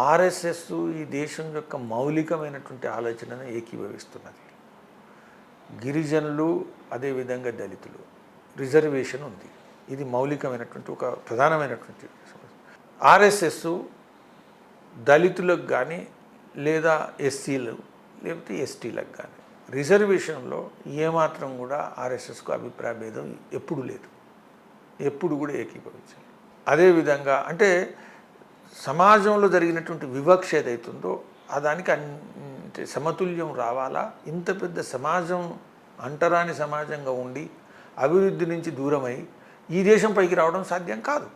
RSS ఈ దేశం యొక్క మౌలికమైనటువంటి ఆలోచనను ఏకీభవిస్తున్నది. గిరిజనులు, అదేవిధంగా దళితులు రిజర్వేషన్ ఉంది. ఇది మౌలికమైనటువంటి ఒక ప్రధానమైనటువంటి సమస్య. ఆర్ఎస్ఎస్ దళితులకు కానీ లేదా ఎస్సీలు లేకపోతే ఎస్టీలకు కానీ రిజర్వేషన్లో ఏమాత్రం కూడా ఆర్ఎస్ఎస్కు అభిప్రాయ భేదం ఎప్పుడు లేదు, ఎప్పుడు కూడా ఏకీభవించాలి. అదేవిధంగా అంటే సమాజంలో జరిగినటువంటి వివక్ష ఏదైతుందో ఆ దానికి అంటే సమతుల్యం రావాలా. ఇంత పెద్ద సమాజం అంటరాని సమాజంగా ఉండి అభివృద్ధి నుంచి దూరమై ఈ దేశం పైకి రావడం సాధ్యం కాదు.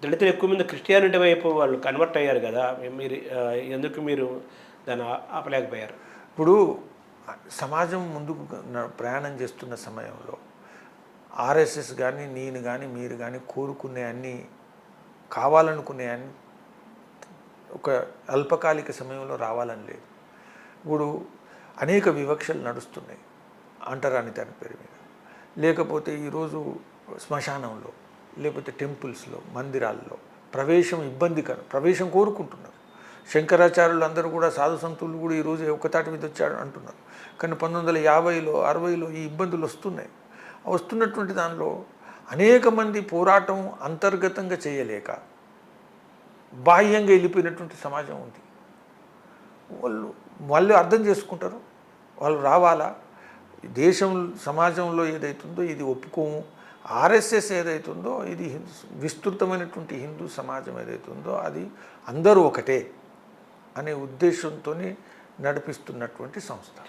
దళితులు ఎక్కువ మంది క్రిస్టియానిటీ వైపు వాళ్ళు కన్వర్ట్ అయ్యారు కదా, మీరు ఎందుకు మీరు దాన్ని ఆపలేకపోయారు? ఇప్పుడు సమాజం ముందుకు ప్రయాణం చేస్తున్న సమయంలో ఆర్ఎస్ఎస్ కానీ నేను కానీ మీరు కానీ కోరుకునే అన్నీ కావాలనుకునే అన్ని ఒక అల్పకాలిక సమయంలో రావాలని లేదు. ఇప్పుడు అనేక వివక్షలు నడుస్తున్నాయి అంటరాని దాని పేరు మీద. లేకపోతే ఈరోజు శ్మశానంలో లేకపోతే టెంపుల్స్లో మందిరాల్లో ప్రవేశం ఇబ్బందికరం, ప్రవేశం కోరుకుంటున్నారు. శంకరాచార్యులు అందరూ కూడా సాధు సంతులు కూడా ఈరోజు ఒకతాటి మీద వచ్చాడు అంటున్నారు. కానీ 1950లో 60లో ఈ ఇబ్బందులు వస్తున్నాయి. వస్తున్నటువంటి దానిలో అనేక మంది పోరాటం అంతర్గతంగా చేయలేక బాహ్యంగా వెళ్ళిపోయినటువంటి సమాజం ఉంది. వాళ్ళు అర్థం చేసుకుంటారు, వాళ్ళు రావాలా. దేశం సమాజంలో ఏదైతుందో ఇది ఒప్పుకోము. ఆర్ఎస్ఎస్ ఏదైతుందో ఇది విస్తృతమైనటువంటి హిందూ సమాజం ఏదైతుందో అది అందరూ ఒకటే అనే ఉద్దేశంతో నడిపిస్తున్నటువంటి సంస్థ.